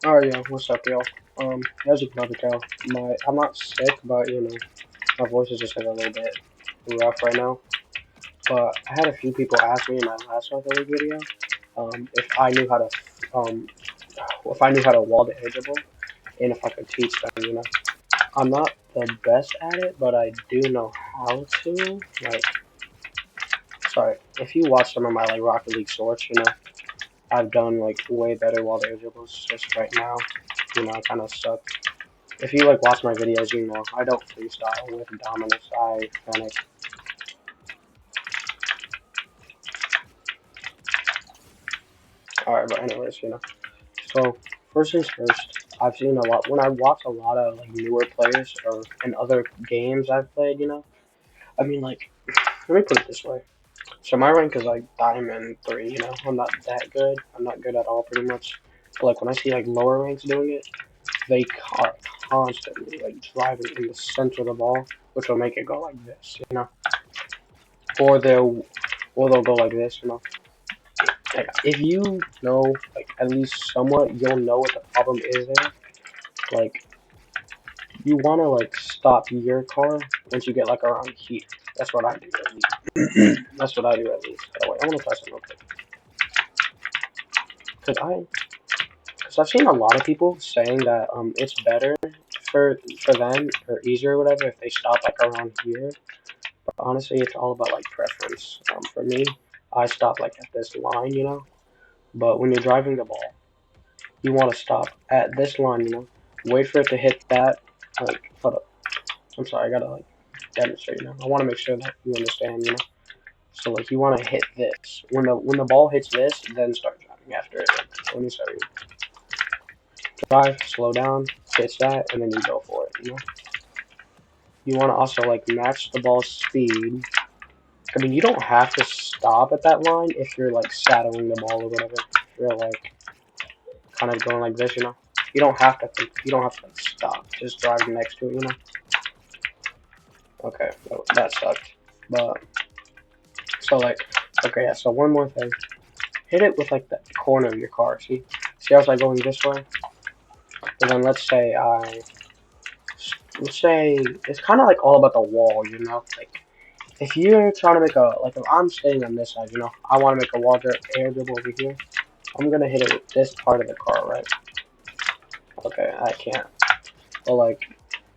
Alright, yeah, what's up, y'all? As you can probably tell, I'm not sick, but my voice is just like a little bit rough right now. But I had a few people ask me in my last Rocket League video, if I knew how to, um, if I knew how to wall the edgeable, and if I could teach them. I'm not the best at it, but I do know how to. Like, sorry, if you watch some of my like Rocket League shorts, I've done like way better wall the edgeables. Just right now, I kind of suck. If you like watch my videos, I don't freestyle with Dominus. I panic. Alright, but anyways. So first things first, I've seen a lot when I watch a lot of like newer players or in other games I've played. I mean like let me put it this way. So my rank is like Diamond 3, I'm not that good. I'm not good at all pretty much. But like when I see like lower ranks doing it, they are constantly like driving in the center of the ball, which will make it go like this. Or they'll go like this. Like if you know like at least somewhat, you'll know what the problem is there. Like you wanna like stop your car once you get like around here. That's what I do at least. That's what I do at least. Oh wait, I wanna try something real quick. Cause I've seen a lot of people saying that it's better for them or easier or whatever if they stop like around here. But honestly, it's all about like preference. For me, I stop like at this line. But when you're driving the ball, you want to stop at this line. Wait for it to hit that. Like, hold up. I'm sorry, I gotta like demonstrate. I want to make sure that you understand. So like, you want to hit this. When the ball hits this, then start driving after it. Let me start. Drive, slow down, hits that, and then you go for it. You want to also like match the ball's speed. I mean, you don't have to stop at that line if you're like shadowing the ball or whatever. If you're like kind of going like this. You don't have to. You don't have to like, stop. Just drive next to it. Okay, that sucked. But so like, okay, yeah. So one more thing. Hit it with like the corner of your car. See, I was like going this way, and then let's say it's kind of like all about the wall. Like if you're trying to make like if I'm staying on this side, I want to make a wall air dribble over here. I'm gonna hit it with this part of the car, right? Okay, I can't.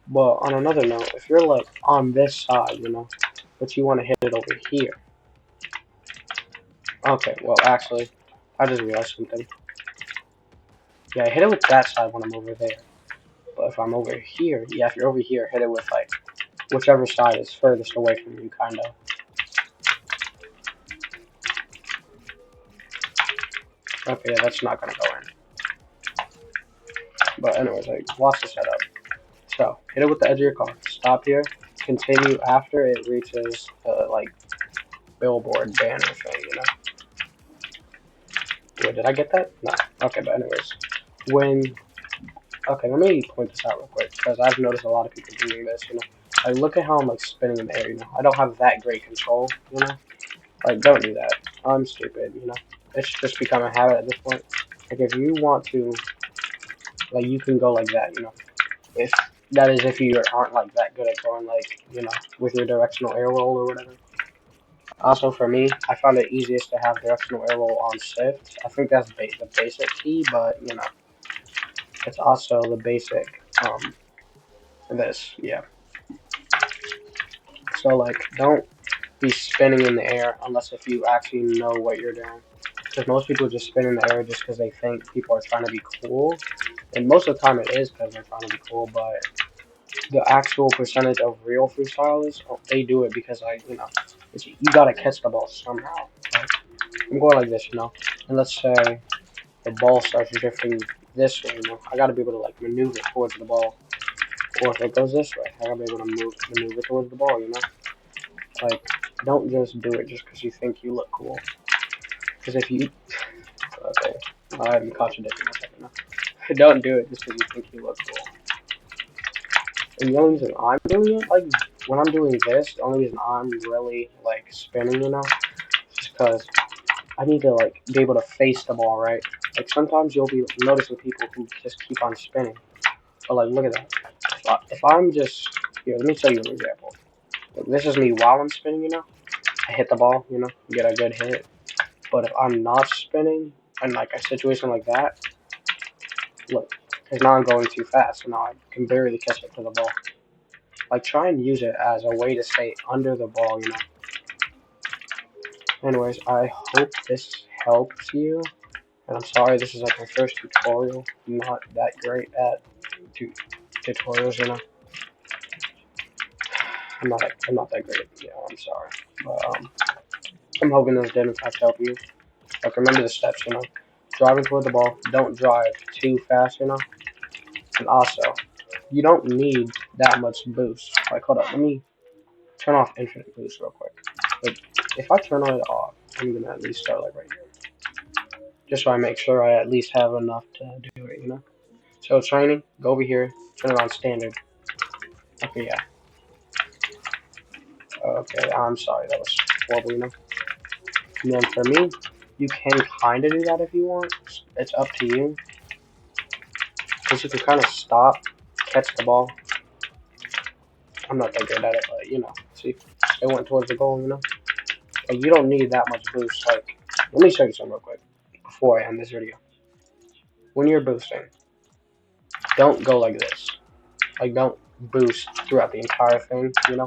But on another note, if you're like on this side, but you want to hit it over here. Okay, well actually, I just realized something. Yeah, I hit it with that side when I'm over there. But if I'm over here, yeah, if you're over here, hit it with like whichever side is furthest away from you, kind of. Okay, yeah, that's not gonna go in. But anyways, like, watch the setup. So, hit it with the edge of your car. Stop here. Continue after it reaches the, like, billboard banner thing. Wait, did I get that? No. Okay, but anyways. Okay, let me point this out real quick, because I've noticed a lot of people doing this. Like, look at how I'm, like, spinning in the air, I don't have that great control. Like, don't do that. I'm stupid. It's just become a habit at this point. Like, if you want to, like, you can go like that. If that is if you aren't like that good at going like with your directional air roll or whatever. Also for me, I found it easiest to have directional air roll on shift. I think that's the basic key, but it's also the basic this So like don't be spinning in the air unless if you actually know what you're doing. Because most people just spin in the air just because they think people are trying to be cool, and most of the time it is because they're trying to be cool, but the actual percentage of real freestylers, they do it because you gotta catch the ball somehow. Like, I'm going like this. And let's say the ball starts drifting this way. I gotta be able to like maneuver towards the ball. Or if it goes this way, I gotta be able to maneuver towards the ball. Like, don't just do it just because you think you look cool. Because if you, okay, I'm contradicting myself now. Don't do it just because you think you look cool. And the only reason I'm doing it, like, when I'm doing this, the only reason I'm really, like, spinning, is because I need to, like, be able to face the ball, right? Like sometimes you'll be noticing people who just keep on spinning. But like, look at that. If I'm just here, let me show you an example. Like, this is me while I'm spinning. I hit the ball. Get a good hit. But if I'm not spinning in like a situation like that, look, because now I'm going too fast, so now I can barely catch up to the ball. Like, try and use it as a way to stay under the ball. Anyways, I hope this helps you. And I'm sorry, this is like my first tutorial. I'm not that great at tutorials. I'm not that great. I'm sorry. But I'm hoping this did in fact help you. Like, remember the steps. Driving toward the ball. Don't drive too fast. And also, you don't need that much boost. Like, hold up, let me turn off infinite boost real quick. Like, if I turn it off, I'm gonna at least start like right here. Just so I make sure I at least have enough to do it. So training, go over here, turn it on standard. Okay, yeah. Okay, I'm sorry, that was horrible. And then for me, you can kind of do that if you want. It's up to you. Because you can kind of stop, catch the ball. I'm not that good at it, but see, it went towards the goal. Like, you don't need that much boost. Like, let me show you something real quick before I end this video. When you're boosting, don't go like this. Like, don't boost throughout the entire thing. Kind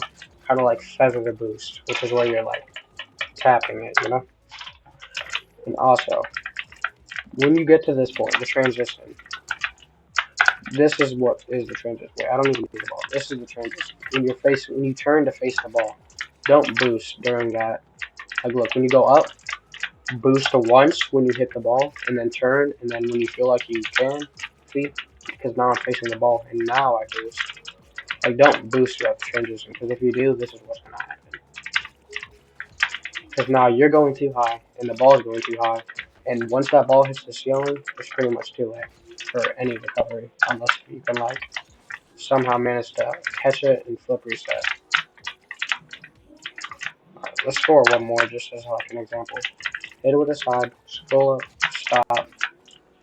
of like feather the boost, which is where you're like tapping it. And also, when you get to this point, the transition. This is what is the transition. Wait, I don't even need the ball. This is the transition. When you turn to face the ball, don't boost during that. Like, look, when you go up, boost to once when you hit the ball, and then turn, and then when you feel like you can, see? Because now I'm facing the ball, and now I boost. Like, don't boost throughout the transition, because if you do, this is what's going to happen. Because now you're going too high, and the ball is going too high, and once that ball hits the ceiling, it's pretty much too late for any recovery, unless you can, like, somehow manage to catch it and flip reset. Alright, let's score one more just as like an example. Hit it with a side, scroll up, stop,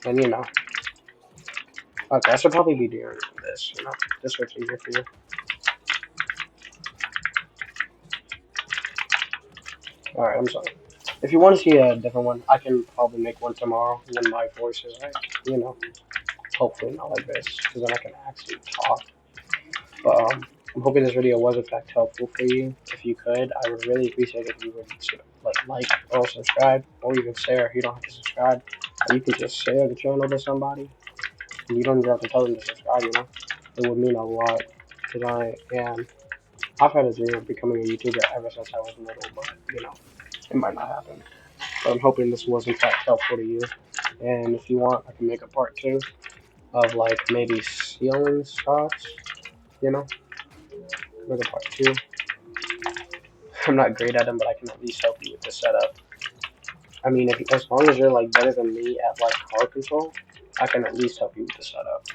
and Okay, I should probably be doing this, this works easier for you. Alright, I'm sorry. If you want to see a different one, I can probably make one tomorrow when my voice is like, hopefully not like this, because then I can actually talk. But I'm hoping this video was in fact helpful for you. If you could, I would really appreciate it if you would like or subscribe, or even share. You don't have to subscribe. You can just share the channel to somebody. And you don't even have to tell them to subscribe. It would mean a lot, because I've had a dream of becoming a YouTuber ever since I was little, but it might not happen. But I'm hoping this was in fact helpful to you. And if you want, I can make a part 2 of like maybe ceiling shots. Make a part 2. I'm not great at them, but I can at least help you with the setup. I mean, as long as you're like better than me at like car control, I can at least help you with the setup.